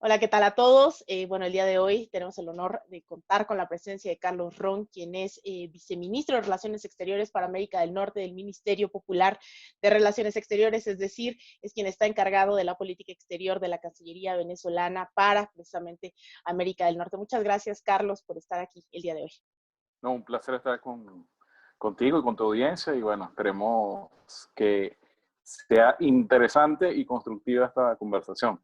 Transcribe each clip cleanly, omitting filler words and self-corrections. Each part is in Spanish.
Hola, ¿qué tal a todos? Bueno, el día de hoy tenemos el honor de contar con la presencia de Carlos Ron, quien es viceministro de Relaciones Exteriores para América del Norte del Ministerio Popular de Relaciones Exteriores, es decir, es quien está encargado de la política exterior de la Cancillería venezolana para precisamente América del Norte. Muchas gracias, Carlos, por estar aquí el día de hoy. No, un placer estar contigo y con tu audiencia y bueno, esperemos que sea interesante y constructiva esta conversación.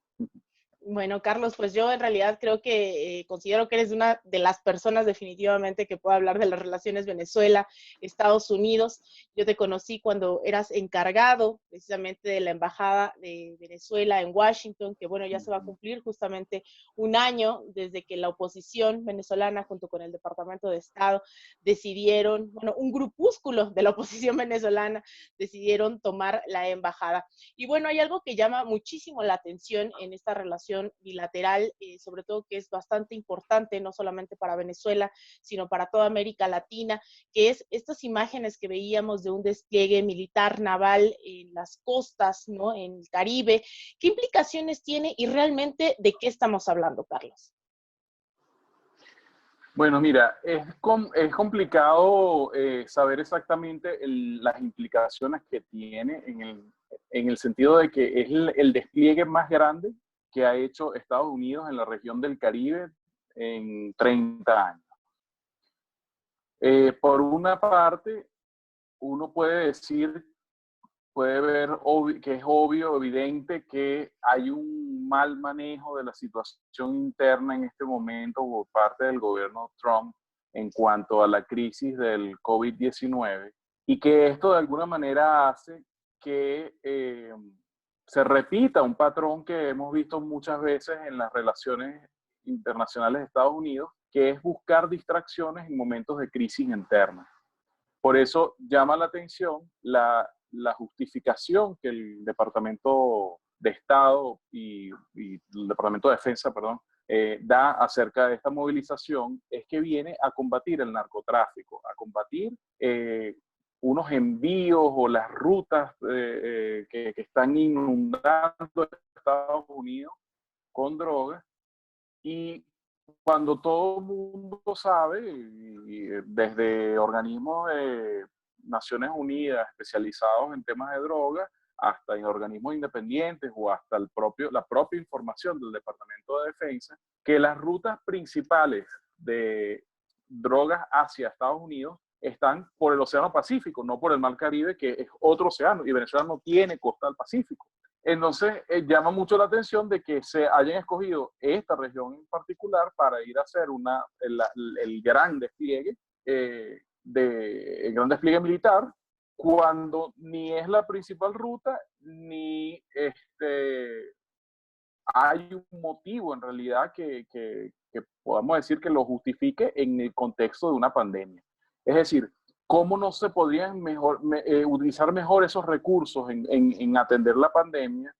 Bueno, Carlos, pues yo en realidad creo que considero que eres una de las personas definitivamente que puede hablar de las relaciones Venezuela-Estados Unidos. Yo te conocí cuando eras encargado precisamente de la Embajada de Venezuela en Washington, que bueno, ya se va a cumplir justamente un año desde que la oposición venezolana junto con el Departamento de Estado decidieron, bueno, un grupúsculo de la oposición venezolana decidieron tomar la embajada. Y bueno, hay algo que llama muchísimo la atención en esta relación bilateral, sobre todo que es bastante importante, no solamente para Venezuela, sino para toda América Latina, que es estas imágenes que veíamos de un despliegue militar naval en las costas, ¿no? En el Caribe. ¿Qué implicaciones tiene y realmente de qué estamos hablando, Carlos? Bueno, mira, es complicado saber exactamente las implicaciones que tiene en el sentido de que es el despliegue más grande que ha hecho Estados Unidos en la región del Caribe en 30 años. Por una parte, uno puede decir, puede ver que es obvio, evidente que hay un mal manejo de la situación interna en este momento por parte del gobierno Trump en cuanto a la crisis del COVID-19 y que esto de alguna manera hace que se repita un patrón que hemos visto muchas veces en las relaciones internacionales de Estados Unidos, que es buscar distracciones en momentos de crisis interna. Por eso llama la atención la justificación que el Departamento de Estado y el Departamento de Defensa, perdón, da acerca de esta movilización, es que viene a combatir el narcotráfico, a combatir unos envíos o las rutas que están inundando Estados Unidos con drogas. Y cuando todo el mundo sabe, desde organismos de Naciones Unidas especializados en temas de drogas, hasta en organismos independientes o hasta la propia información del Departamento de Defensa, que las rutas principales de drogas hacia Estados Unidos están por el Océano Pacífico, no por el Mar Caribe, que es otro océano, y Venezuela no tiene costa al Pacífico. Entonces, llama mucho la atención de que se hayan escogido esta región en particular para ir a hacer el gran despliegue, el gran despliegue militar, cuando ni es la principal ruta, ni hay un motivo en realidad que podamos decir que lo justifique en el contexto de una pandemia. Es decir, ¿cómo no se podrían utilizar mejor esos recursos en atender la pandemia?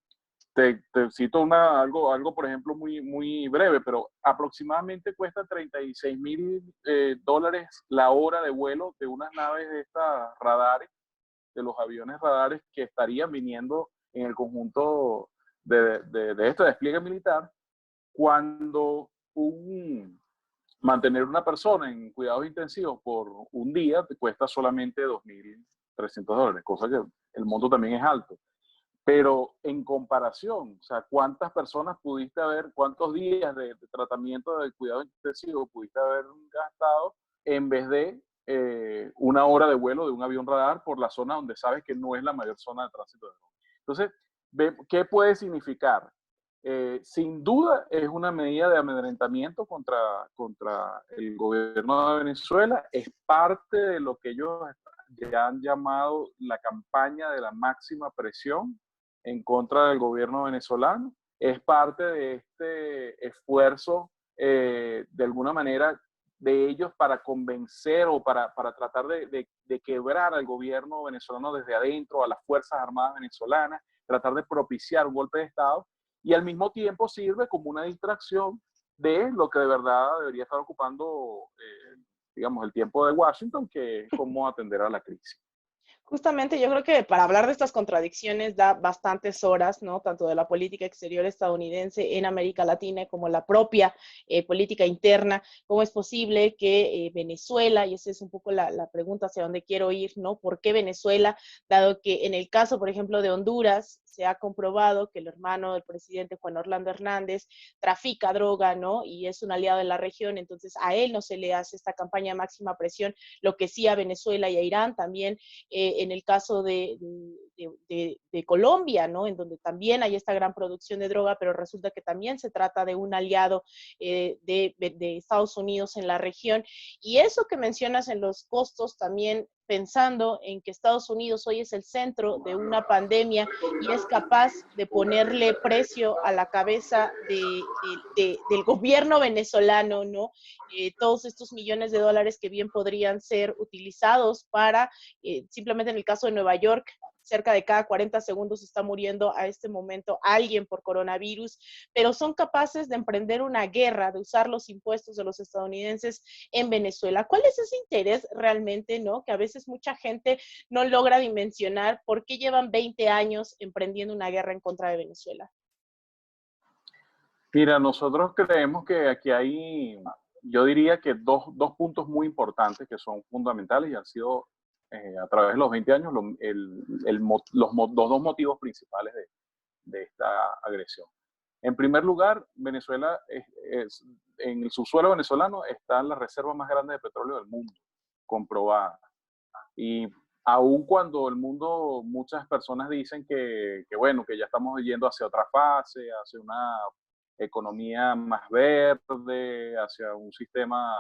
Te cito algo, por ejemplo, muy breve, pero aproximadamente cuesta $36,000 la hora de vuelo de unas naves de estas radares, de los aviones radares que estarían viniendo en el conjunto de este despliegue militar, cuando mantener una persona en cuidados intensivos por un día te cuesta solamente $2,300, cosa que el monto también es alto. Pero en comparación, o sea, ¿cuántas personas pudiste haber, cuántos días de tratamiento de cuidado intensivo pudiste haber gastado en vez de una hora de vuelo de un avión radar por la zona donde sabes que no es la mayor zona de tránsito de drogas? Entonces, ¿qué puede significar? Sin duda es una medida de amedrentamiento contra el gobierno de Venezuela, es parte de lo que ellos ya han llamado la campaña de la máxima presión en contra del gobierno venezolano, es parte de este esfuerzo de alguna manera de ellos para convencer o para tratar de quebrar al gobierno venezolano desde adentro, a las Fuerzas Armadas venezolanas, tratar de propiciar un golpe de Estado, y al mismo tiempo sirve como una distracción de lo que de verdad debería estar ocupando, digamos, el tiempo de Washington, que es cómo atender a la crisis. Justamente yo creo que para hablar de estas contradicciones da bastantes horas, ¿no? Tanto de la política exterior estadounidense en América Latina como la propia política interna. ¿Cómo es posible que Venezuela, y esa es un poco la pregunta hacia dónde quiero ir, ¿no? ¿Por qué Venezuela? Dado que en el caso, por ejemplo, de Honduras, se ha comprobado que el hermano del presidente Juan Orlando Hernández trafica droga, ¿no? Y es un aliado de la región, entonces a él no se le hace esta campaña de máxima presión, lo que sí a Venezuela y a Irán también en el caso de Colombia, ¿no? En donde también hay esta gran producción de droga, pero resulta que también se trata de un aliado de Estados Unidos en la región. Y eso que mencionas en los costos, también pensando en que Estados Unidos hoy es el centro de una pandemia y es capaz de ponerle precio a la cabeza del gobierno venezolano, ¿no? Todos estos millones de dólares que bien podrían ser utilizados para simplemente en el caso de Nueva York, cerca de cada 40 segundos está muriendo a este momento alguien por coronavirus, pero son capaces de emprender una guerra, de usar los impuestos de los estadounidenses en Venezuela. ¿Cuál es ese interés realmente, no? Que a veces mucha gente no logra dimensionar por qué llevan 20 años emprendiendo una guerra en contra de Venezuela. Mira, nosotros creemos que aquí hay, yo diría que dos puntos muy importantes que son fundamentales y han sido a través de los 20 años los dos motivos principales de esta agresión. En primer lugar, Venezuela, en el subsuelo venezolano están las reservas más grandes de petróleo del mundo, comprobadas. Y aun cuando el mundo, muchas personas dicen que bueno, que ya estamos yendo hacia otra fase, hacia una economía más verde, hacia un sistema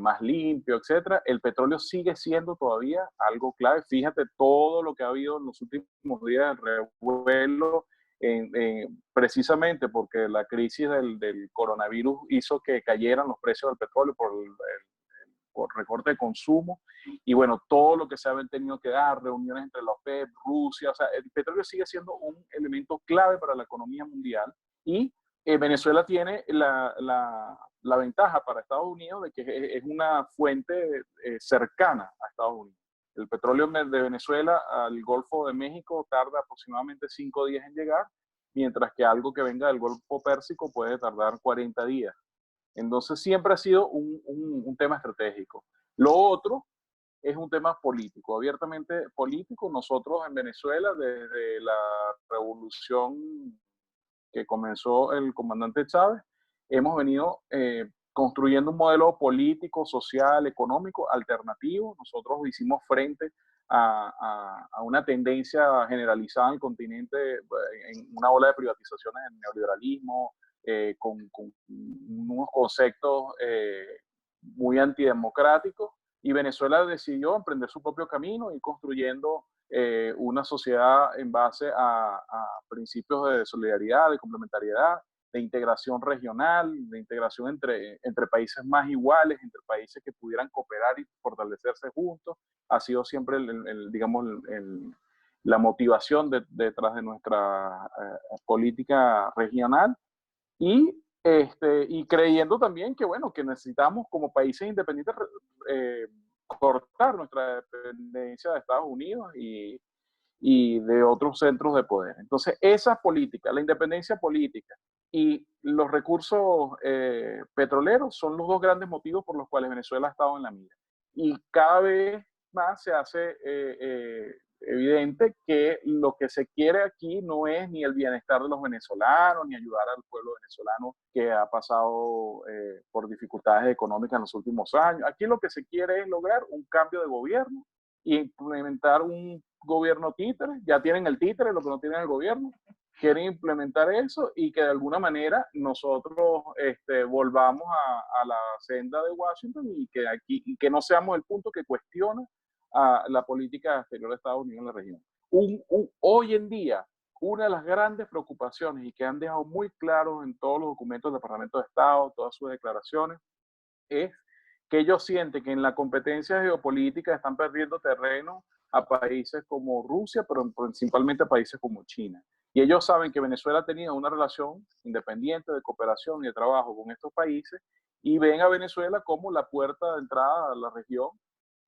más limpio, etcétera, el petróleo sigue siendo todavía algo clave. Fíjate todo lo que ha habido en los últimos días de revuelo, precisamente porque la crisis del coronavirus hizo que cayeran los precios del petróleo por recorte de consumo, y bueno, todo lo que se ha tenido que dar, reuniones entre la OPEP, Rusia, o sea, el petróleo sigue siendo un elemento clave para la economía mundial, y Venezuela tiene la ventaja para Estados Unidos de que es una fuente cercana a Estados Unidos. El petróleo de Venezuela al Golfo de México tarda aproximadamente 5 días en llegar, mientras que algo que venga del Golfo Pérsico puede tardar 40 días. Entonces siempre ha sido un tema estratégico. Lo otro es un tema político, abiertamente político. Nosotros en Venezuela, desde la revolución que comenzó el comandante Chávez, hemos venido construyendo un modelo político, social, económico alternativo. Nosotros hicimos frente a una tendencia generalizada en el continente, en una ola de privatizaciones en neoliberalismo, con unos conceptos muy antidemocráticos, y Venezuela decidió emprender su propio camino y construyendo una sociedad en base a principios de solidaridad, de complementariedad, de integración regional, de integración entre países más iguales, entre países que pudieran cooperar y fortalecerse juntos. Ha sido siempre, digamos, la motivación detrás de nuestra política regional, y creyendo también que, bueno, que necesitamos como países independientes eh, cortar nuestra dependencia de Estados Unidos y de otros centros de poder. Entonces, esa política, la independencia política y los recursos petroleros son los dos grandes motivos por los cuales Venezuela ha estado en la mira. Y cada vez más se hace evidente que lo que se quiere aquí no es ni el bienestar de los venezolanos, ni ayudar al pueblo venezolano que ha pasado por dificultades económicas en los últimos años. Aquí lo que se quiere es lograr un cambio de gobierno y implementar un gobierno títere. Ya tienen el títere, lo que no tienen el gobierno. Quieren implementar eso y que de alguna manera nosotros volvamos a la senda de Washington, y que no seamos el punto que cuestiona a la política exterior de Estados Unidos en la región. Hoy en día, una de las grandes preocupaciones, y que han dejado muy claros en todos los documentos del Departamento de Estado, todas sus declaraciones, es que ellos sienten que en la competencia geopolítica están perdiendo terreno a países como Rusia, pero principalmente a países como China. Y ellos saben que Venezuela ha tenido una relación independiente de cooperación y de trabajo con estos países, y ven a Venezuela como la puerta de entrada a la región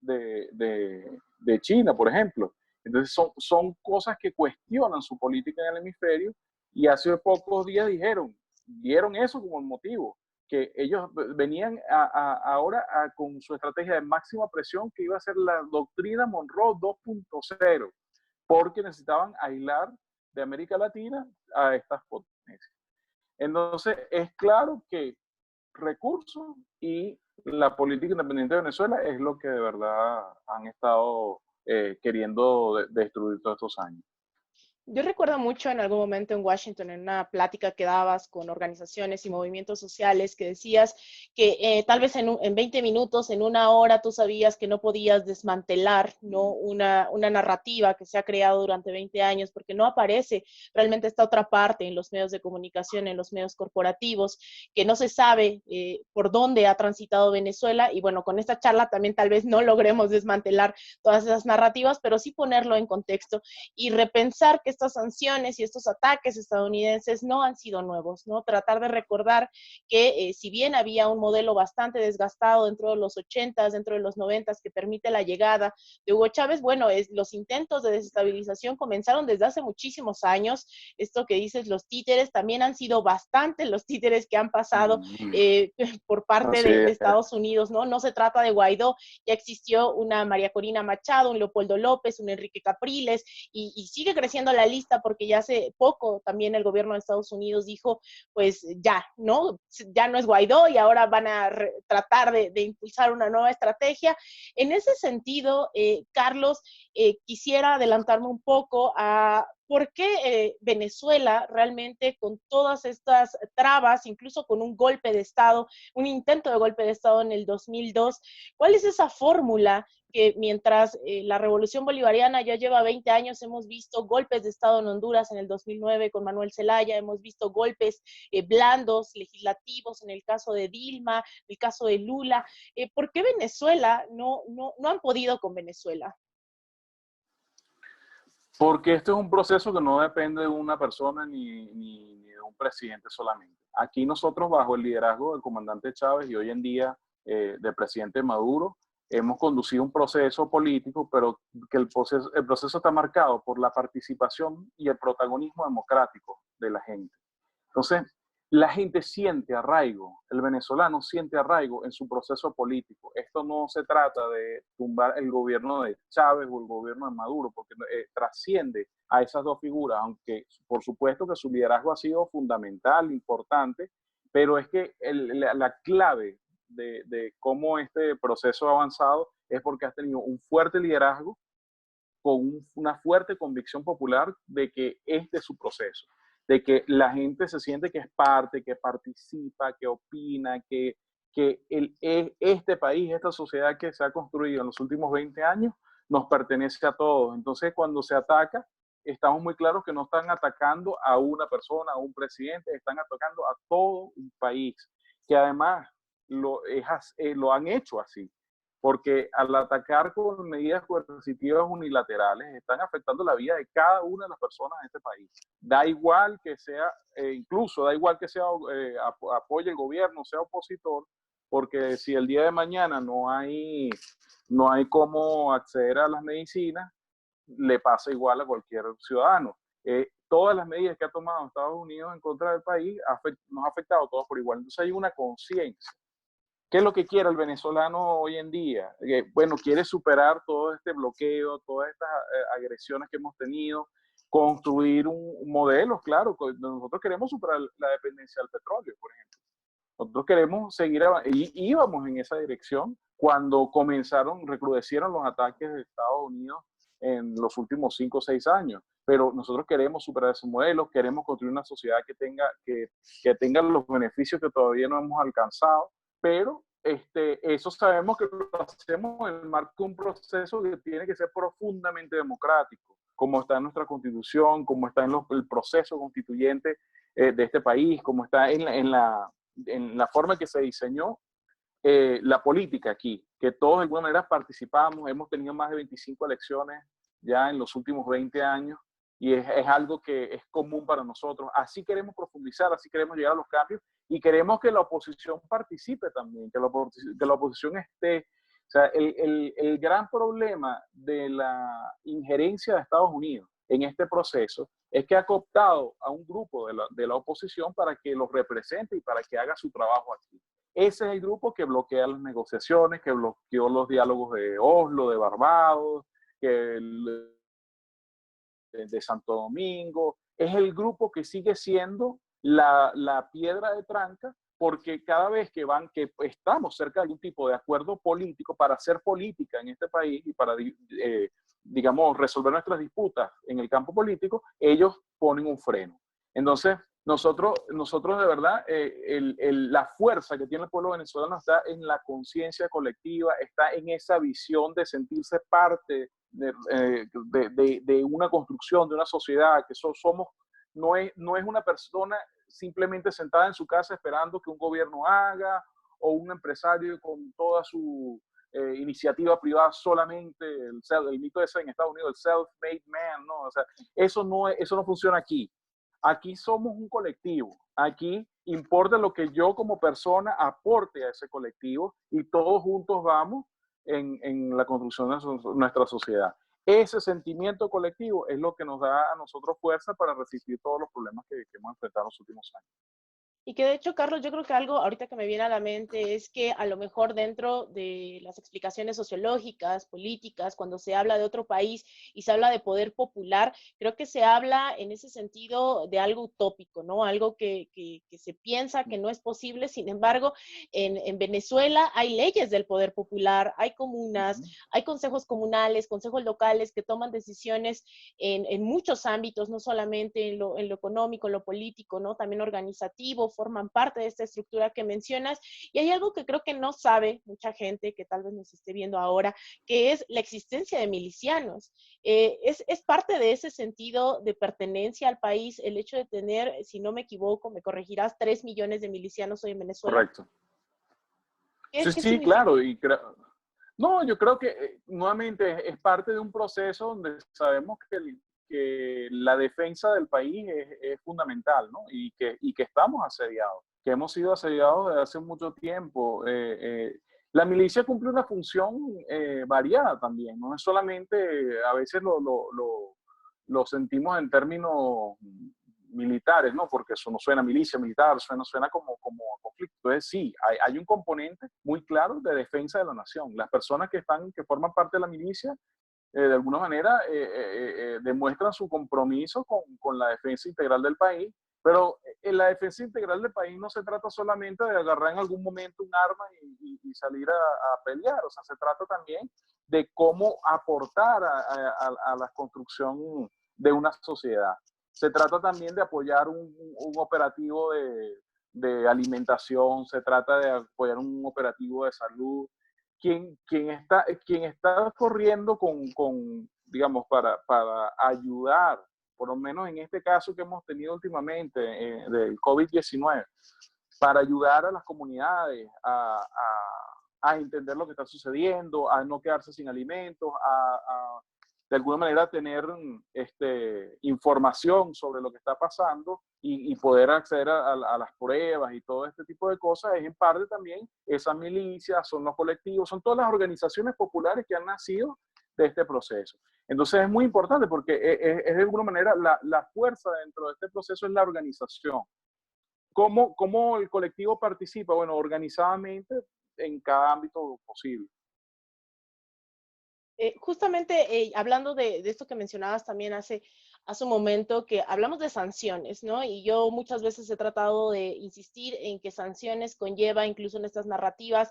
de China, por ejemplo. Entonces son cosas que cuestionan su política en el hemisferio, y hace pocos días dieron eso como el motivo, que ellos venían ahora con su estrategia de máxima presión, que iba a ser la doctrina Monroe 2.0, porque necesitaban aislar de América Latina a estas potencias. Entonces, es claro que recursos y la política independiente de Venezuela es lo que de verdad han estado queriendo destruir todos estos años. Yo recuerdo mucho en algún momento en Washington, en una plática que dabas con organizaciones y movimientos sociales, que decías que tal vez en 20 minutos, en una hora, tú sabías que no podías desmantelar, ¿no? una narrativa que se ha creado durante 20 años, porque no aparece realmente esta otra parte en los medios de comunicación, en los medios corporativos, que no se sabe por dónde ha transitado Venezuela. Y bueno, con esta charla también tal vez no logremos desmantelar todas esas narrativas, pero sí ponerlo en contexto y repensar que estas sanciones y estos ataques estadounidenses no han sido nuevos, ¿no? Tratar de recordar que si bien había un modelo bastante desgastado dentro de los 80s, dentro de los 90s, que permite la llegada de Hugo Chávez, bueno, los intentos de desestabilización comenzaron desde hace muchísimos años. Esto que dices, los títeres, también han sido bastantes los títeres que han pasado por parte de Estados Unidos, ¿no? No se trata de Guaidó, ya existió una María Corina Machado, un Leopoldo López, un Enrique Capriles, y sigue creciendo la lista, porque ya hace poco también el gobierno de Estados Unidos dijo, pues ya no es Guaidó y ahora van a tratar de impulsar una nueva estrategia. En ese sentido, Carlos, quisiera adelantarme un poco a por qué Venezuela realmente, con todas estas trabas, incluso con un golpe de Estado, un intento de golpe de Estado en el 2002, ¿cuál es esa fórmula que mientras la revolución bolivariana ya lleva 20 años, hemos visto golpes de Estado en Honduras en el 2009 con Manuel Zelaya, hemos visto golpes blandos, legislativos, en el caso de Dilma, en el caso de Lula? ¿Por qué Venezuela no han podido con Venezuela? Porque esto es un proceso que no depende de una persona ni de un presidente solamente. Aquí nosotros, bajo el liderazgo del comandante Chávez y hoy en día del presidente Maduro, hemos conducido un proceso político, pero que el proceso está marcado por la participación y el protagonismo democrático de la gente. Entonces, la gente siente arraigo, el venezolano siente arraigo en su proceso político. Esto no se trata de tumbar el gobierno de Chávez o el gobierno de Maduro, porque trasciende a esas dos figuras, aunque por supuesto que su liderazgo ha sido fundamental, importante, pero es que la clave de cómo este proceso ha avanzado es porque has tenido un fuerte liderazgo con una fuerte convicción popular de que este es su proceso, de que la gente se siente que es parte, que participa, que opina, que este país, esta sociedad que se ha construido en los últimos 20 años, nos pertenece a todos. Entonces, cuando se ataca, estamos muy claros que no están atacando a una persona, a un presidente, están atacando a todo un país, que además lo han hecho así, porque al atacar con medidas coercitivas unilaterales están afectando la vida de cada una de las personas en este país. Da igual que sea, incluso da igual que sea apoye el gobierno, sea opositor, porque si el día de mañana no hay cómo acceder a las medicinas, le pasa igual a cualquier ciudadano. Todas las medidas que ha tomado Estados Unidos en contra del país nos ha afectado a todos por igual. Entonces hay una conciencia. ¿Qué es lo que quiere el venezolano hoy en día? Bueno, quiere superar todo este bloqueo, todas estas agresiones que hemos tenido, construir un modelo, claro. Nosotros queremos superar la dependencia del petróleo, por ejemplo. Nosotros queremos seguir, y íbamos en esa dirección cuando recrudecieron los ataques de Estados Unidos en los últimos 5 o 6 años. Pero nosotros queremos superar ese modelo, queremos construir una sociedad que tenga los beneficios que todavía no hemos alcanzado, pero eso sabemos que lo hacemos en el marco de un proceso que tiene que ser profundamente democrático, como está en nuestra Constitución, como está en el proceso constituyente de este país, como está en la forma en que se diseñó la política aquí, que todos de alguna manera participamos. Hemos tenido más de 25 elecciones ya en los últimos 20 años, y es algo que es común para nosotros. Así queremos profundizar, así queremos llegar a los cambios, y queremos que la oposición participe también, que la oposición esté. O sea, el gran problema de la injerencia de Estados Unidos en este proceso es que ha cooptado a un grupo de la oposición para que los represente y para que haga su trabajo aquí. Ese es el grupo que bloquea las negociaciones, que bloqueó los diálogos de Oslo, de Barbados, de Santo Domingo. Es el grupo que sigue siendo la piedra de tranca, porque cada vez que estamos cerca de algún tipo de acuerdo político para hacer política en este país y para, digamos, resolver nuestras disputas en el campo político, ellos ponen un freno. Entonces, nosotros de verdad, la fuerza que tiene el pueblo venezolano está en la conciencia colectiva, está en esa visión de sentirse parte de una construcción, de una sociedad, que somos, no es una persona simplemente sentada en su casa esperando que un gobierno haga, o un empresario con toda su iniciativa privada solamente, el mito ese en Estados Unidos, el self-made man, ¿no? O sea, eso no funciona aquí. Aquí somos un colectivo. Aquí importa lo que yo como persona aporte a ese colectivo y todos juntos vamos en la construcción de nuestra sociedad. Ese sentimiento colectivo es lo que nos da a nosotros fuerza para resistir todos los problemas que hemos enfrentado en los últimos años. Y que de hecho, Carlos, yo creo que algo ahorita que me viene a la mente es que a lo mejor dentro de las explicaciones sociológicas, políticas, cuando se habla de otro país y se habla de poder popular, creo que se habla en ese sentido de algo utópico, ¿no? Algo que se piensa que no es posible. Sin embargo, en Venezuela hay leyes del poder popular, hay comunas, hay consejos comunales, consejos locales que toman decisiones en muchos ámbitos, no solamente en lo económico, en lo político, ¿no? También organizativo, forman parte de esta estructura que mencionas. Y hay algo que creo que no sabe mucha gente, que tal vez nos esté viendo ahora, que es la existencia de milicianos. Es parte de ese sentido de pertenencia al país el hecho de tener, si no me equivoco, me corregirás, 3 millones de milicianos hoy en Venezuela. Correcto. ¿Qué Sí, significa? claro. No, yo creo que nuevamente es parte de un proceso donde sabemos que la defensa del país es fundamental, ¿no? Y que estamos asediados, que hemos sido asediados desde hace mucho tiempo. La milicia cumple una función variada también, no es solamente, a veces lo sentimos en términos militares, ¿no? Porque eso no suena milicia, militar, suena como conflicto. Entonces sí, hay un componente muy claro de defensa de la nación. Las personas que forman parte de la milicia, de alguna manera demuestran su compromiso con la defensa integral del país, pero en la defensa integral del país no se trata solamente de agarrar en algún momento un arma y salir a pelear, o sea, se trata también de cómo aportar a la construcción de una sociedad. Se trata también de apoyar un operativo de alimentación, se trata de apoyar un operativo de salud. Quien está corriendo digamos, para ayudar, por lo menos en este caso que hemos tenido últimamente del COVID-19, para ayudar a las comunidades a entender lo que está sucediendo, a no quedarse sin alimentos, de alguna manera tener información sobre lo que está pasando y poder acceder a las pruebas y todo este tipo de cosas, es en parte también esas milicias, son los colectivos, son todas las organizaciones populares que han nacido de este proceso. Entonces es muy importante porque es de alguna manera la fuerza dentro de este proceso es la organización. ¿Cómo el colectivo participa? Bueno, organizadamente en cada ámbito posible. Justamente hablando de esto que mencionabas también hace un momento, que hablamos de sanciones, ¿no? Y yo muchas veces he tratado de insistir en que sanciones conlleva, incluso en estas narrativas,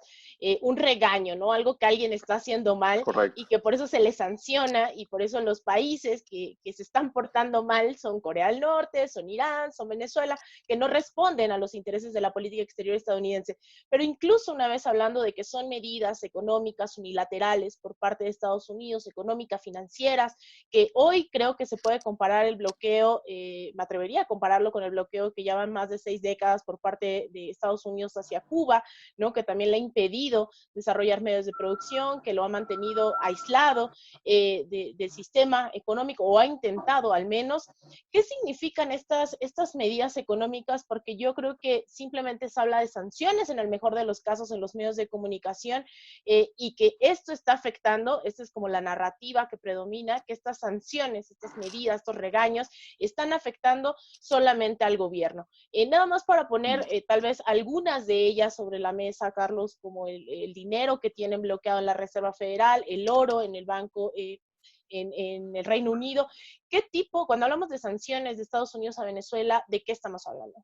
un regaño, ¿no? Algo que alguien está haciendo mal. Correcto. Y que por eso se le sanciona, y por eso los países que se están portando mal son Corea del Norte, son Irán, son Venezuela, que no responden a los intereses de la política exterior estadounidense. Pero incluso una vez hablando de que son medidas económicas unilaterales por parte de Estados Unidos, económicas, financieras, que hoy creo que se puede comparar comparar el bloqueo, me atrevería a compararlo con el bloqueo que llevan más de 6 décadas por parte de Estados Unidos hacia Cuba, ¿no? Que también le ha impedido desarrollar medios de producción, que lo ha mantenido aislado del sistema económico, o ha intentado al menos. ¿Qué significan estas medidas económicas? Porque yo creo que simplemente se habla de sanciones en el mejor de los casos en los medios de comunicación, y que esto está afectando, esta es como la narrativa que predomina, que estas sanciones, estas medidas, estos regaños están afectando solamente al gobierno. Nada más para poner tal vez algunas de ellas sobre la mesa, Carlos, como el dinero que tienen bloqueado en la Reserva Federal, el oro en el banco en el Reino Unido. ¿Qué tipo, cuando hablamos de sanciones de Estados Unidos a Venezuela, de qué estamos hablando?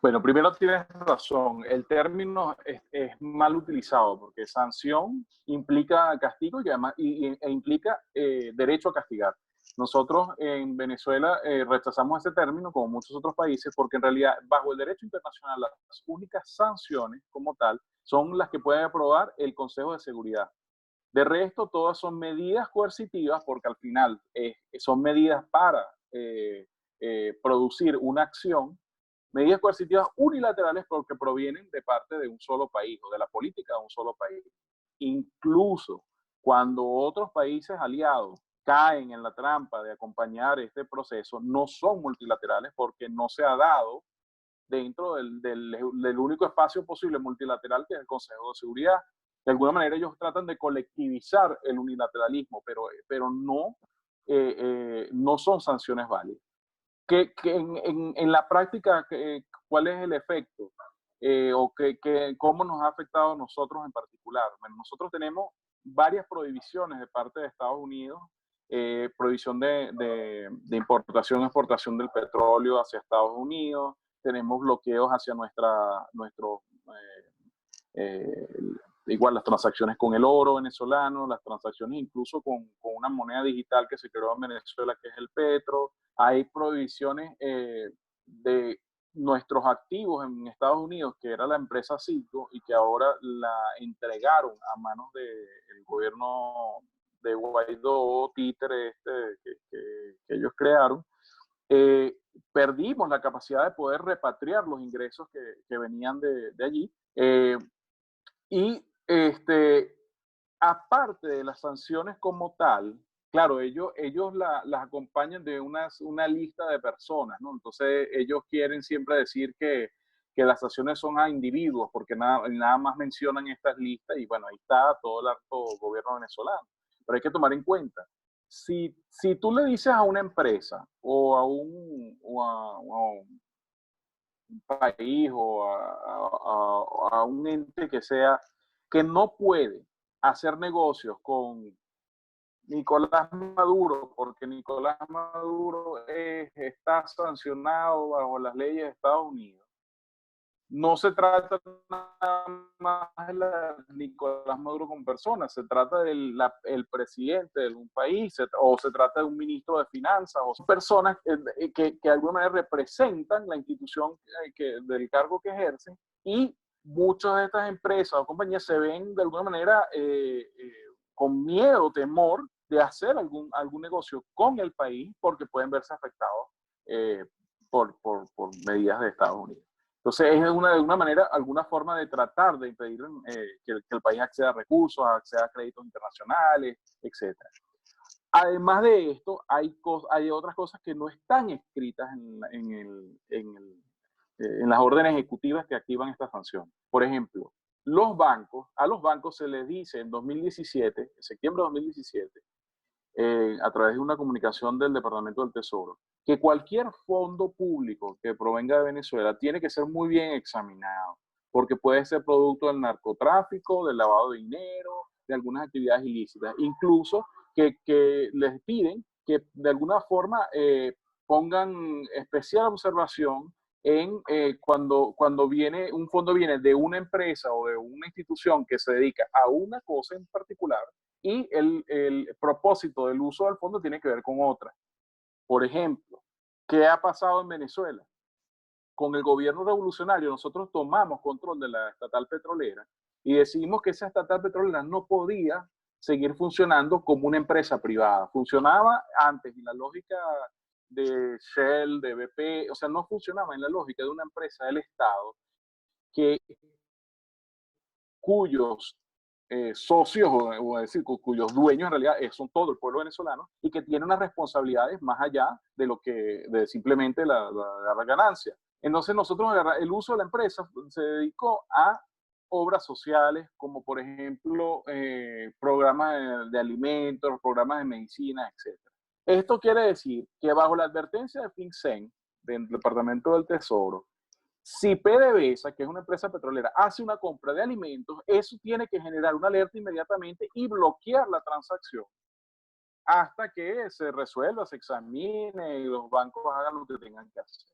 Bueno, primero tienes razón, el término es mal utilizado porque sanción implica castigo y además e implica derecho a castigar. Nosotros en Venezuela rechazamos ese término, como muchos otros países, porque en realidad bajo el derecho internacional las únicas sanciones como tal son las que puede aprobar el Consejo de Seguridad. De resto, todas son medidas coercitivas porque al final son medidas para producir una acción, medidas coercitivas unilaterales porque provienen de parte de un solo país o de la política de un solo país. Incluso cuando otros países aliados caen en la trampa de acompañar este proceso, no son multilaterales porque no se ha dado dentro del único espacio posible multilateral que es el Consejo de Seguridad. De alguna manera ellos tratan de colectivizar el unilateralismo, pero no, no son sanciones válidas. En la práctica, ¿cuál es el efecto? ¿Cómo nos ha afectado a nosotros en particular? Bueno, nosotros tenemos varias prohibiciones de parte de Estados Unidos, prohibición de importación y exportación del petróleo hacia Estados Unidos, tenemos bloqueos hacia nuestro eh, igual las transacciones con el oro venezolano, las transacciones incluso con una moneda digital que se creó en Venezuela, que es el petro. Hay prohibiciones de nuestros activos en Estados Unidos, que era la empresa Citgo, y que ahora la entregaron a manos del gobierno de Guaidó, títere que ellos crearon. Perdimos la capacidad de poder repatriar los ingresos que venían de allí. Y aparte de las sanciones como tal, claro, ellos las acompañan de una lista de personas, ¿no? Entonces ellos quieren siempre decir que las sanciones son a individuos, porque nada más mencionan estas listas y bueno, ahí está todo el alto gobierno venezolano. Pero hay que tomar en cuenta, si tú le dices a una empresa o a un país o a un ente que sea que no puede hacer negocios con Nicolás Maduro, porque Nicolás Maduro está sancionado bajo las leyes de Estados Unidos. No se trata nada más de Nicolás Maduro como persona, se trata del presidente de un país, o se trata de un ministro de finanzas, o son personas que de alguna manera representan la institución del cargo que ejercen, y muchas de estas empresas o compañías se ven de alguna manera con miedo, temor de hacer algún negocio con el país porque pueden verse afectados por medidas de Estados Unidos. Entonces, es de una manera, alguna forma de tratar de impedir que el país acceda a recursos, acceda a créditos internacionales, etc. Además de esto, hay otras cosas que no están escritas en las órdenes ejecutivas que activan estas sanciones. Por ejemplo, a los bancos se les dice en 2017, en septiembre de 2017, a través de una comunicación del Departamento del Tesoro, que cualquier fondo público que provenga de Venezuela tiene que ser muy bien examinado, porque puede ser producto del narcotráfico, del lavado de dinero, de algunas actividades ilícitas, incluso que les piden que de alguna forma pongan especial observación en cuando un fondo viene de una empresa o de una institución que se dedica a una cosa en particular, y el propósito del uso del fondo tiene que ver con otra. Por ejemplo, ¿qué ha pasado en Venezuela? Con el gobierno revolucionario nosotros tomamos control de la estatal petrolera y decidimos que esa estatal petrolera no podía seguir funcionando como una empresa privada. Funcionaba antes y la lógica de Shell, de BP, o sea, no funcionaba en la lógica de una empresa del Estado que cuyos socios, o decir, cuyos dueños en realidad son todo el pueblo venezolano y que tiene unas responsabilidades más allá de lo que de simplemente la ganancia. Entonces nosotros el uso de la empresa se dedicó a obras sociales como por ejemplo programas de alimentos, programas de medicina, etc. Esto quiere decir que bajo la advertencia de FinCEN, del Departamento del Tesoro, si PDVSA, que es una empresa petrolera, hace una compra de alimentos, eso tiene que generar una alerta inmediatamente y bloquear la transacción hasta que se resuelva, se examine y los bancos hagan lo que tengan que hacer.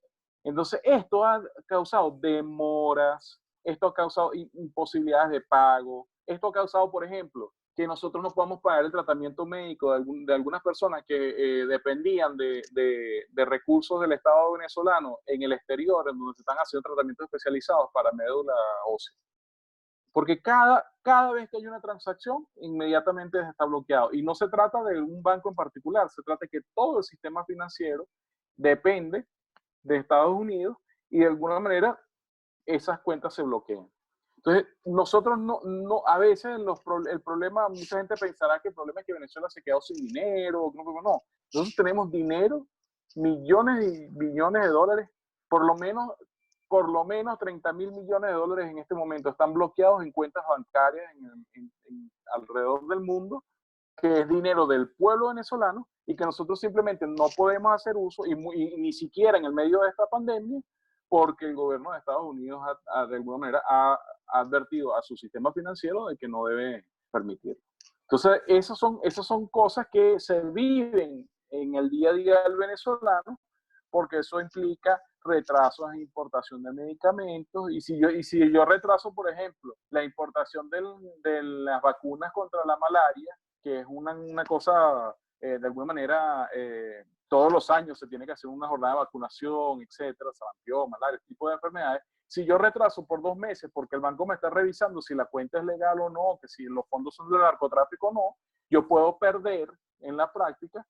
Entonces, esto ha causado demoras, esto ha causado imposibilidades de pago, esto ha causado, por ejemplo, que nosotros no podamos pagar el tratamiento médico de algunas personas que dependían de recursos del Estado venezolano en el exterior, en donde se están haciendo tratamientos especializados para médula ósea. Porque cada vez que hay una transacción, inmediatamente está bloqueado. Y no se trata de un banco en particular, se trata de que todo el sistema financiero depende de Estados Unidos y de alguna manera esas cuentas se bloquean. Entonces, nosotros a veces el problema, mucha gente pensará que el problema es que Venezuela se quedó sin dinero, no. Nosotros tenemos dinero, millones y billones de dólares, por lo menos 30.000 millones de dólares en este momento están bloqueados en cuentas bancarias alrededor del mundo, que es dinero del pueblo venezolano y que nosotros simplemente no podemos hacer uso y ni siquiera en el medio de esta pandemia, porque el gobierno de Estados Unidos de alguna manera ha advertido a su sistema financiero de que no debe permitirlo. Entonces, esas son cosas que se viven en el día a día del venezolano, porque eso implica retrasos en importación de medicamentos. Y si yo retraso, por ejemplo, la importación de las vacunas contra la malaria, que es una cosa, de alguna manera, todos los años se tiene que hacer una jornada de vacunación, etcétera, sarampión, malaria, este tipo de enfermedades. Si yo retraso por 2 meses porque el banco me está revisando si la cuenta es legal o no, que si los fondos son de narcotráfico o no, yo puedo perder en la práctica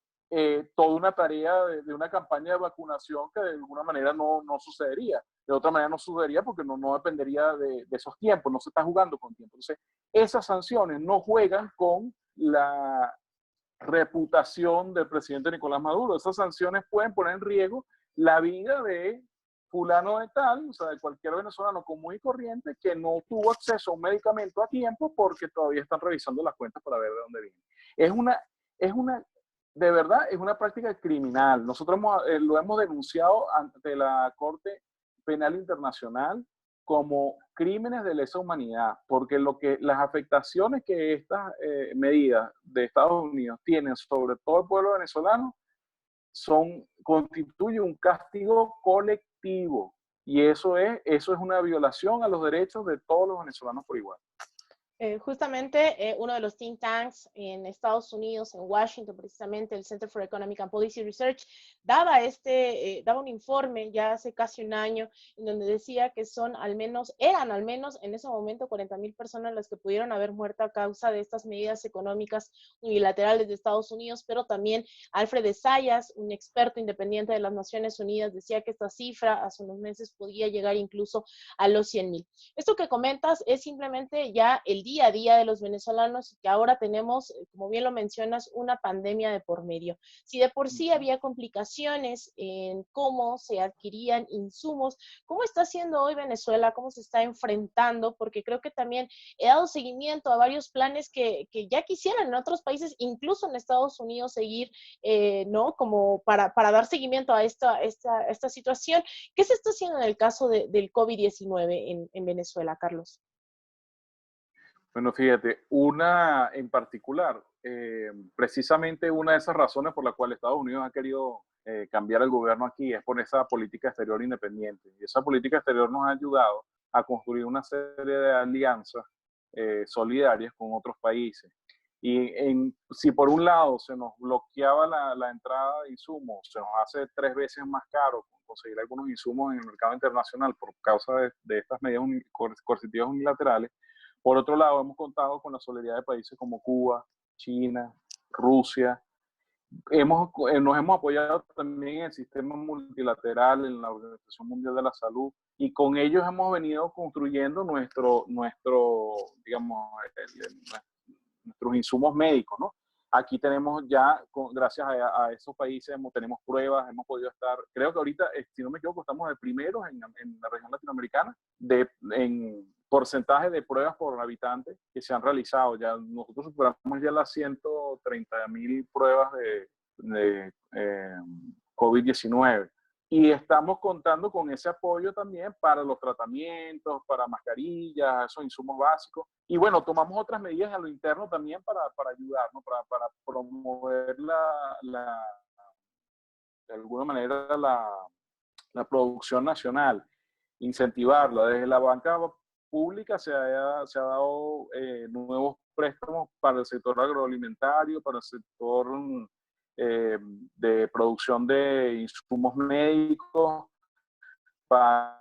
toda una tarea de una campaña de vacunación que de alguna manera no sucedería. De otra manera no sucedería porque no dependería de esos tiempos, no se está jugando con tiempo. Entonces, esas sanciones no juegan con la reputación del presidente Nicolás Maduro. Esas sanciones pueden poner en riesgo la vida de fulano de tal, o sea, de cualquier venezolano común y corriente que no tuvo acceso a un medicamento a tiempo porque todavía están revisando las cuentas para ver de dónde viene. De verdad, es una práctica criminal. Nosotros lo hemos denunciado ante la Corte Penal Internacional como crímenes de lesa humanidad, porque las afectaciones que estas medidas de Estados Unidos tienen sobre todo el pueblo venezolano constituye un castigo colectivo, y eso es una violación a los derechos de todos los venezolanos por igual. Justamente uno de los think tanks en Estados Unidos, en Washington precisamente, el Center for Economic and Policy Research, daba un informe ya hace casi un año en donde decía que eran al menos en ese momento 40.000 personas las que pudieron haber muerto a causa de estas medidas económicas unilaterales de Estados Unidos, pero también Alfred Zayas, un experto independiente de las Naciones Unidas, decía que esta cifra hace unos meses podía llegar incluso a los 100.000. Esto que comentas es simplemente ya el día a día de los venezolanos, que ahora tenemos, como bien lo mencionas, una pandemia de por medio. Si de por sí había complicaciones en cómo se adquirían insumos, ¿cómo está haciendo hoy Venezuela? ¿Cómo se está enfrentando? Porque creo que también he dado seguimiento a varios planes que ya quisieran en otros países, incluso en Estados Unidos, seguir, ¿no? Como para dar seguimiento a esta situación. ¿Qué se está haciendo en el caso del COVID-19 en Venezuela, Carlos? Bueno, fíjate, una en particular, precisamente una de esas razones por las cuales Estados Unidos ha querido cambiar el gobierno aquí es por esa política exterior independiente. Y esa política exterior nos ha ayudado a construir una serie de alianzas solidarias con otros países. Y si por un lado se nos bloqueaba la entrada de insumos, se nos hace 3 veces más caro conseguir algunos insumos en el mercado internacional por causa de estas medidas coercitivas unilaterales. Por otro lado, hemos contado con la solidaridad de países como Cuba, China, Rusia. Nos hemos apoyado también en el sistema multilateral, en la Organización Mundial de la Salud, y con ellos hemos venido construyendo digamos, nuestros insumos médicos, ¿no? Aquí tenemos ya, gracias a esos países, tenemos pruebas, hemos podido estar, creo que ahorita, si no me equivoco, estamos de primeros en la región latinoamericana en porcentaje de pruebas por habitante que se han realizado. Ya nosotros superamos ya las 130.000 pruebas de COVID-19. Y estamos contando con ese apoyo también para los tratamientos, para mascarillas, esos insumos básicos. Y bueno, tomamos otras medidas a lo interno también para ayudar, ¿no? Para promover de alguna manera la producción nacional, incentivarla. Desde la banca pública se ha dado nuevos préstamos para el sector agroalimentario, para el sector de producción de insumos médicos, para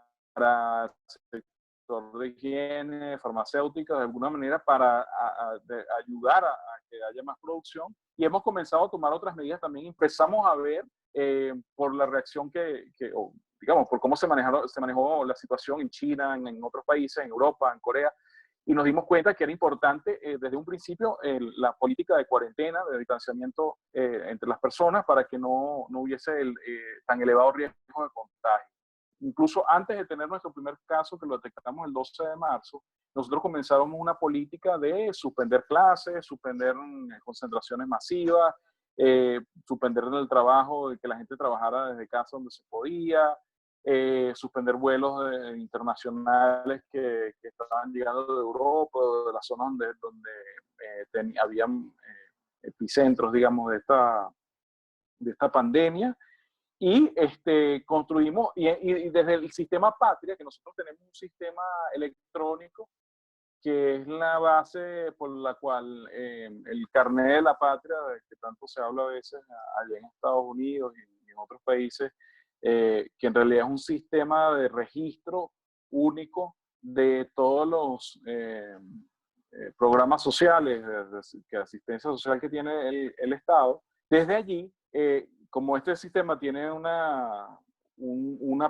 el sector de higiene, farmacéutica, de alguna manera para ayudar a que haya más producción. Y hemos comenzado a tomar otras medidas también. Empezamos a ver por la reacción digamos, por cómo se manejó la situación en China, en otros países, en Europa, en Corea, y nos dimos cuenta que era importante desde un principio la política de cuarentena, de distanciamiento entre las personas para que no hubiese tan elevado riesgo de contagio. Incluso antes de tener nuestro primer caso, que lo detectamos el 12 de marzo, nosotros comenzamos una política de suspender clases, suspender concentraciones masivas, suspender el trabajo, de que la gente trabajara desde casa donde se podía, suspender vuelos internacionales que estaban llegando de Europa, de las zonas donde habían epicentros, digamos, de esta pandemia. Y construimos, y desde el sistema Patria, que nosotros tenemos un sistema electrónico que es la base por la cual el carnet de la patria, de que tanto se habla a veces allá en Estados Unidos y en otros países, que en realidad es un sistema de registro único de todos los programas sociales, de asistencia social que tiene el Estado. Desde allí, como este sistema tiene una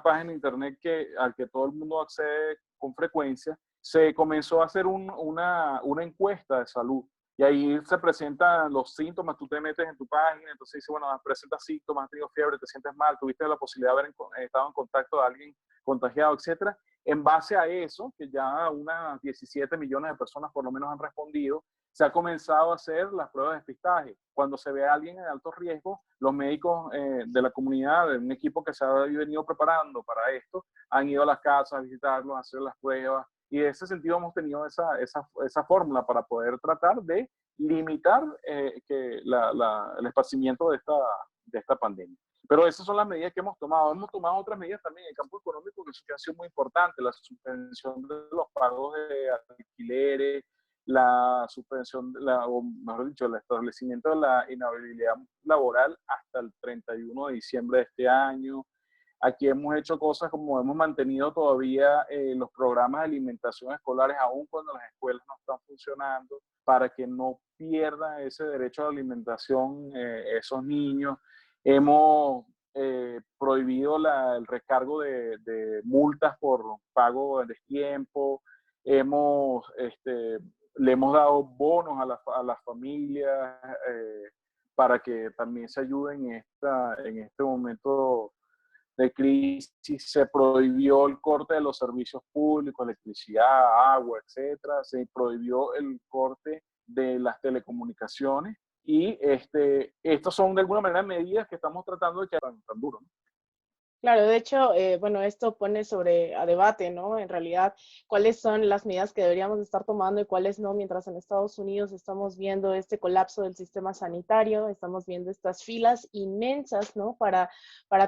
página de internet al que todo el mundo accede con frecuencia, se comenzó a hacer una encuesta de salud. Y ahí se presentan los síntomas, tú te metes en tu página, entonces dice, bueno, presentas síntomas, has tenido fiebre, te sientes mal, tuviste la posibilidad de haber estado en contacto de alguien contagiado, etcétera. En base a eso, que ya unas 17 millones de personas por lo menos han respondido, se ha comenzado a hacer las pruebas de despistaje. Cuando se ve a alguien en alto riesgo, los médicos de la comunidad, de un equipo que se ha venido preparando para esto, han ido a las casas a visitarlos, a hacer las pruebas. Y en ese sentido hemos tenido esa fórmula para poder tratar de limitar el esparcimiento de esta pandemia. Pero esas son las medidas que hemos tomado. Hemos tomado otras medidas también en el campo económico que han sido muy importantes. La suspensión de los pagos de alquileres, la suspensión, o mejor dicho, el establecimiento de la inhabilidad laboral hasta el 31 de diciembre de este año. Aquí hemos hecho cosas como hemos mantenido todavía los programas de alimentación escolares, aun cuando las escuelas no están funcionando, para que no pierdan ese derecho a la alimentación esos niños. Hemos prohibido el recargo de multas por pago de destiempo. Le hemos dado bonos a las familias para que también se ayuden en este momento de crisis. Se prohibió el corte de los servicios públicos, electricidad, agua, etcétera. Se prohibió el corte de las telecomunicaciones y estas son de alguna manera medidas que estamos tratando de que tan duro, ¿no? Claro, de hecho, bueno, esto pone a debate, ¿no? En realidad, cuáles son las medidas que deberíamos estar tomando y cuáles no, mientras en Estados Unidos estamos viendo este colapso del sistema sanitario, estamos viendo estas filas inmensas, ¿no? Para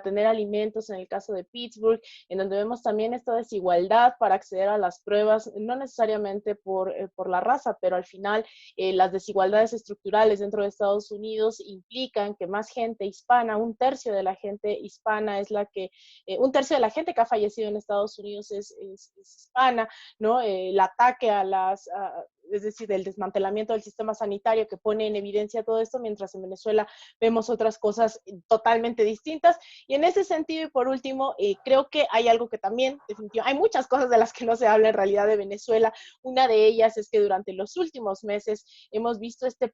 tener alimentos, en el caso de Pittsburgh, en donde vemos también esta desigualdad para acceder a las pruebas, no necesariamente por la raza, pero al final las desigualdades estructurales dentro de Estados Unidos implican que más gente hispana, un tercio de la gente hispana es la que un tercio de la gente que ha fallecido en Estados Unidos es hispana, ¿no? El ataque es decir, del desmantelamiento del sistema sanitario que pone en evidencia todo esto, mientras en Venezuela vemos otras cosas totalmente distintas. Y en ese sentido, y por último, creo que hay algo que también, definitivamente, hay muchas cosas de las que no se habla en realidad de Venezuela. Una de ellas es que durante los últimos meses hemos visto este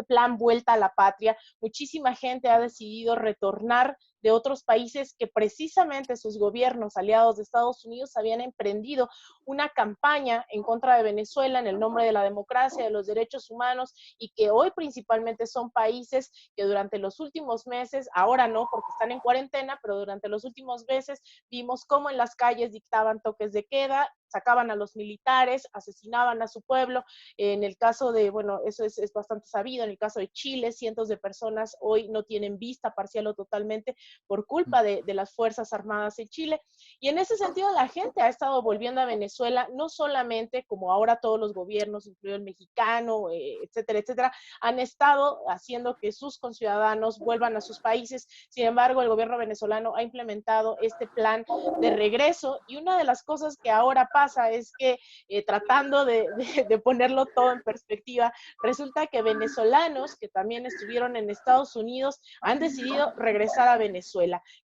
plan Vuelta a la Patria. Muchísima gente ha decidido retornar de otros países que precisamente sus gobiernos aliados de Estados Unidos habían emprendido una campaña en contra de Venezuela en el nombre de la democracia, de los derechos humanos, y que hoy principalmente son países que durante los últimos meses, ahora no porque están en cuarentena, pero durante los últimos meses vimos cómo en las calles dictaban toques de queda, sacaban a los militares, asesinaban a su pueblo. En el caso de, bueno, eso es bastante sabido, en el caso de Chile, cientos de personas hoy no tienen vista parcial o totalmente por culpa de las Fuerzas Armadas en Chile. Y en ese sentido la gente ha estado volviendo a Venezuela, no solamente como ahora todos los gobiernos, incluido el mexicano, etcétera, etcétera, han estado haciendo que sus conciudadanos vuelvan a sus países. Sin embargo, el gobierno venezolano ha implementado este plan de regreso, y una de las cosas que ahora pasa es que tratando de ponerlo todo en perspectiva, resulta que venezolanos que también estuvieron en Estados Unidos han decidido regresar a Venezuela.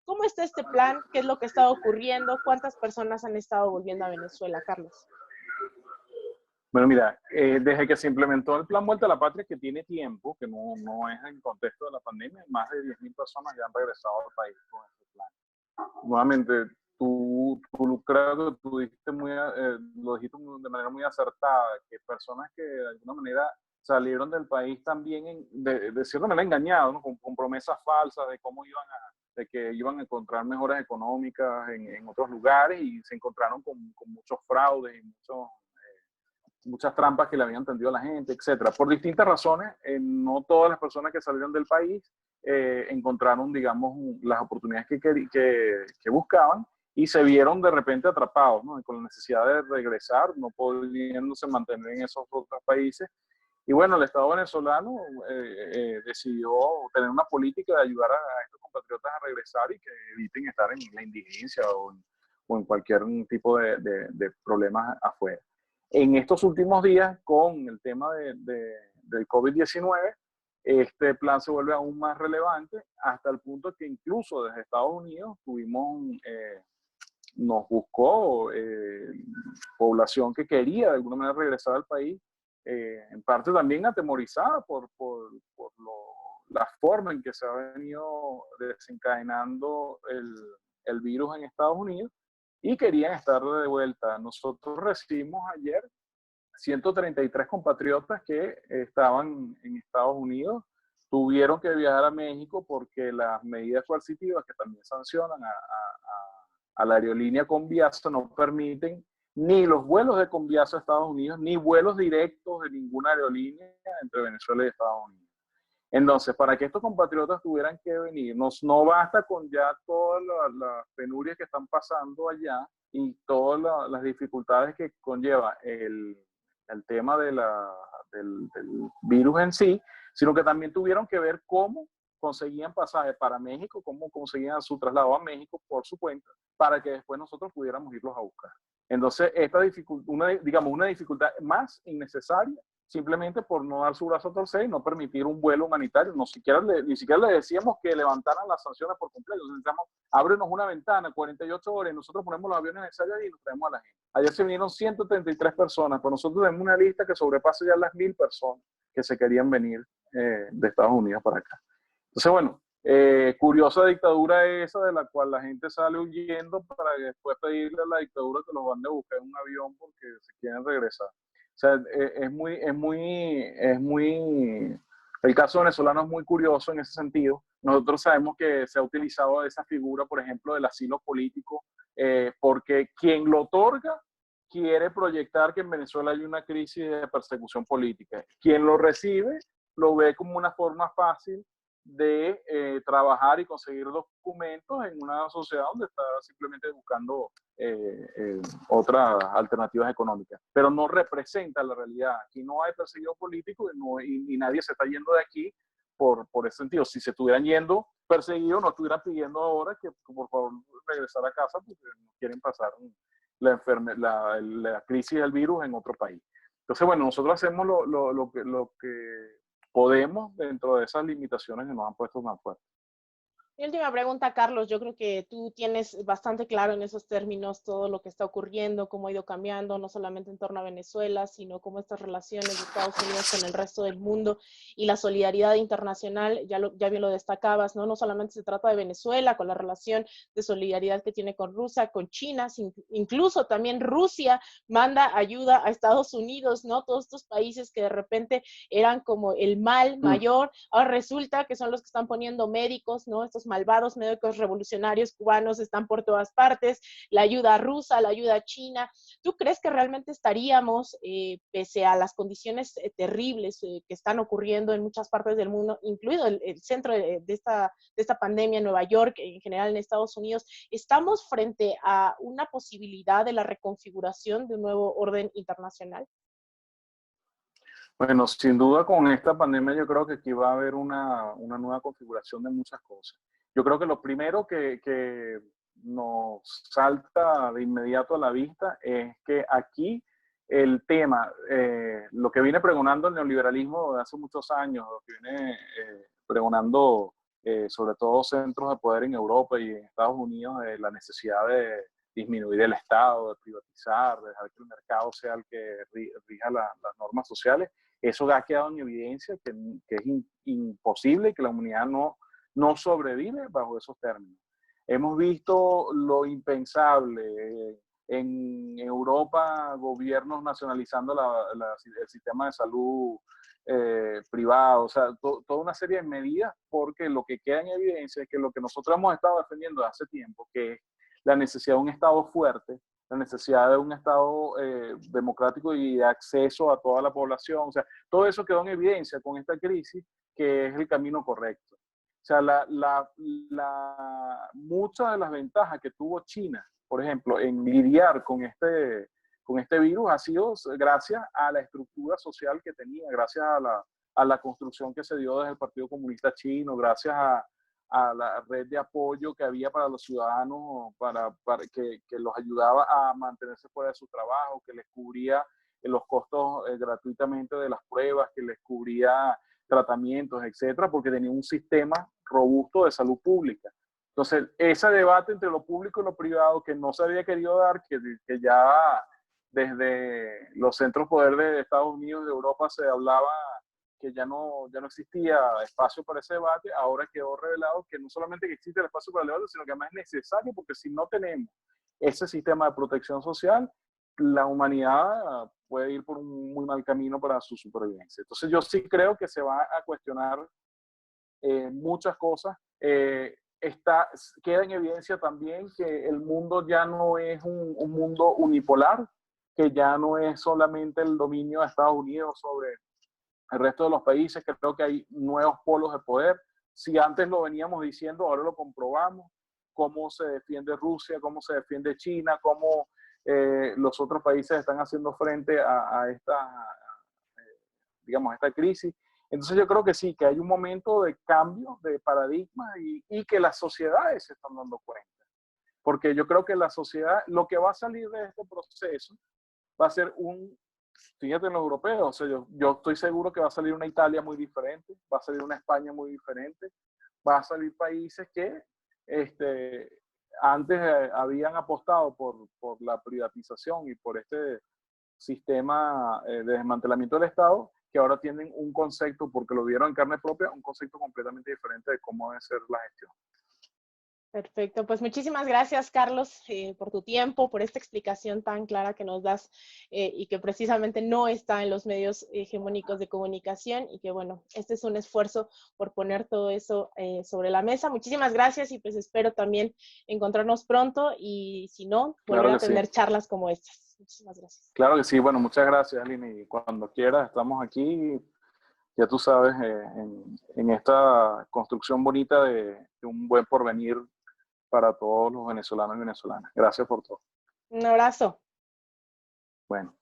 ¿Cómo está este plan? ¿Qué es lo que está ocurriendo? ¿Cuántas personas han estado volviendo a Venezuela, Carlos? Bueno, mira, desde que se implementó el Plan Vuelta a la Patria, que tiene tiempo, que no es en contexto de la pandemia, más de 10.000 personas ya han regresado al país con este plan. Nuevamente, tú creo que tú dijiste lo dijiste de manera muy acertada, que personas que de alguna manera salieron del país también de cierta manera engañados, ¿no? Con promesas falsas de cómo de que iban a encontrar mejoras económicas en otros lugares, y se encontraron con muchos fraudes y muchas trampas que le habían tendido a la gente, etcétera. Por distintas razones, no todas las personas que salieron del país encontraron, digamos, las oportunidades que buscaban, y se vieron de repente atrapados, ¿no? Con la necesidad de regresar, no pudiéndose mantener en esos otros países. Y bueno, el Estado venezolano decidió tener una política de ayudar a estos compatriotas a regresar y que eviten estar en la indigencia o en cualquier tipo de problemas afuera. En estos últimos días, con el tema del COVID-19, este plan se vuelve aún más relevante, hasta el punto que incluso desde Estados Unidos nos buscó población que quería de alguna manera regresar al país, en parte también atemorizada por la forma en que se ha venido desencadenando el virus en Estados Unidos, y querían estar de vuelta. Nosotros recibimos ayer 133 compatriotas que estaban en Estados Unidos, tuvieron que viajar a México porque las medidas coercitivas que también sancionan a la aerolínea Conviasa no permiten ni los vuelos de Conviasa a Estados Unidos, ni vuelos directos de ninguna aerolínea entre Venezuela y Estados Unidos. Entonces, para que estos compatriotas tuvieran que venir, no basta con ya todas las penurias que están pasando allá y todas las dificultades que conlleva el tema del virus en sí, sino que también tuvieron que ver cómo conseguían pasajes para México, cómo conseguían su traslado a México por su cuenta, para que después nosotros pudiéramos irlos a buscar. Entonces, esta una dificultad más innecesaria, simplemente por no dar su brazo a torcer y no permitir un vuelo humanitario. Ni siquiera le decíamos que levantaran las sanciones por completo. Necesitamos, ábrenos una ventana, 48 horas, y nosotros ponemos los aviones necesarios y nos traemos a la gente. Ayer se vinieron 133 personas, pero nosotros tenemos una lista que sobrepasa ya las 1.000 personas que se querían venir de Estados Unidos para acá. Entonces, bueno, curiosa dictadura esa de la cual la gente sale huyendo para después pedirle a la dictadura que los mande a buscar en un avión porque se quieren regresar. O sea, el caso venezolano es muy curioso en ese sentido. Nosotros sabemos que se ha utilizado esa figura, por ejemplo, del asilo político, porque quien lo otorga quiere proyectar que en Venezuela hay una crisis de persecución política. Quien lo recibe lo ve como una forma fácil de trabajar y conseguir documentos en una sociedad donde está simplemente buscando otras alternativas económicas, pero no representa la realidad. Aquí no hay perseguido político y nadie se está yendo de aquí por ese sentido. Si se estuvieran yendo perseguidos, no estuvieran pidiendo ahora que por favor regresar a casa porque no quieren pasar la crisis del virus en otro país. Entonces, bueno, nosotros hacemos lo que podemos dentro de esas limitaciones que nos han puesto tan fuertes. Mi última pregunta, Carlos. Yo creo que tú tienes bastante claro en esos términos todo lo que está ocurriendo, cómo ha ido cambiando, no solamente en torno a Venezuela, sino cómo estas relaciones de Estados Unidos con el resto del mundo y la solidaridad internacional, ya bien lo destacabas, ¿no? No solamente se trata de Venezuela, con la relación de solidaridad que tiene con Rusia, con China, incluso también Rusia manda ayuda a Estados Unidos, ¿no? Todos estos países que de repente eran como el mal mayor, ahora resulta que son los que están poniendo médicos, ¿no? Estos malvados médicos revolucionarios cubanos están por todas partes, la ayuda rusa, la ayuda china. ¿Tú crees que realmente estaríamos, pese a las condiciones terribles que están ocurriendo en muchas partes del mundo, incluido el centro de esta pandemia en Nueva York, en general en Estados Unidos, estamos frente a una posibilidad de la reconfiguración de un nuevo orden internacional? Bueno, sin duda con esta pandemia yo creo que aquí va a haber una nueva configuración de muchas cosas. Yo creo que lo primero que nos salta de inmediato a la vista es que aquí el tema, lo que viene pregonando el neoliberalismo de hace muchos años, lo que viene pregonando sobre todo centros de poder en Europa y en Estados Unidos, de la necesidad de disminuir el Estado, de privatizar, de dejar que el mercado sea el que rija las normas sociales. Eso ha quedado en evidencia que es imposible y que la humanidad no sobrevive bajo esos términos. Hemos visto lo impensable. En Europa, gobiernos nacionalizando el sistema de salud privado, o sea, toda una serie de medidas, porque lo que queda en evidencia es que lo que nosotros hemos estado defendiendo desde hace tiempo, que es la necesidad de un Estado fuerte, la necesidad de un Estado democrático y de acceso a toda la población. O sea, todo eso quedó en evidencia con esta crisis, que es el camino correcto. O sea, muchas de las ventajas que tuvo China, por ejemplo, en lidiar con este virus ha sido gracias a la estructura social que tenía, gracias a la construcción que se dio desde el Partido Comunista Chino, gracias a la red de apoyo que había para los ciudadanos, para que los ayudaba a mantenerse fuera de su trabajo, que les cubría los costos gratuitamente de las pruebas, que les cubría tratamientos, etcétera, porque tenía un sistema robusto de salud pública. Entonces, ese debate entre lo público y lo privado que no se había querido dar, que ya desde los centros de poder de Estados Unidos y de Europa se hablaba que ya no existía espacio para ese debate, ahora quedó revelado que no solamente existe el espacio para el debate, sino que además es necesario, porque si no tenemos ese sistema de protección social, la humanidad puede ir por un muy mal camino para su supervivencia. Entonces yo sí creo que se va a cuestionar muchas cosas. Queda en evidencia también que el mundo ya no es un mundo unipolar, que ya no es solamente el dominio de Estados Unidos sobre el resto de los países, que creo que hay nuevos polos de poder. Si antes lo veníamos diciendo, ahora lo comprobamos, cómo se defiende Rusia, cómo se defiende China, cómo los otros países están haciendo frente a esta crisis. Entonces yo creo que sí, que hay un momento de cambio de paradigma y que las sociedades se están dando cuenta. Porque yo creo que la sociedad, lo que va a salir de este proceso va a ser fíjate en los europeos, o sea, yo estoy seguro que va a salir una Italia muy diferente, va a salir una España muy diferente, va a salir países que antes habían apostado por la privatización y por este sistema de desmantelamiento del Estado, que ahora tienen un concepto, porque lo vieron en carne propia, un concepto completamente diferente de cómo debe ser la gestión. Perfecto, pues muchísimas gracias, Carlos, por tu tiempo, por esta explicación tan clara que nos das y que precisamente no está en los medios hegemónicos de comunicación y que bueno, este es un esfuerzo por poner todo eso sobre la mesa. Muchísimas gracias y pues espero también encontrarnos pronto y si no, volver a tener charlas como estas. Muchísimas gracias. Claro que sí, bueno, muchas gracias, Aline, y cuando quieras estamos aquí, ya tú sabes, en esta construcción bonita de un buen porvenir para todos los venezolanos y venezolanas. Gracias por todo. Un abrazo. Bueno.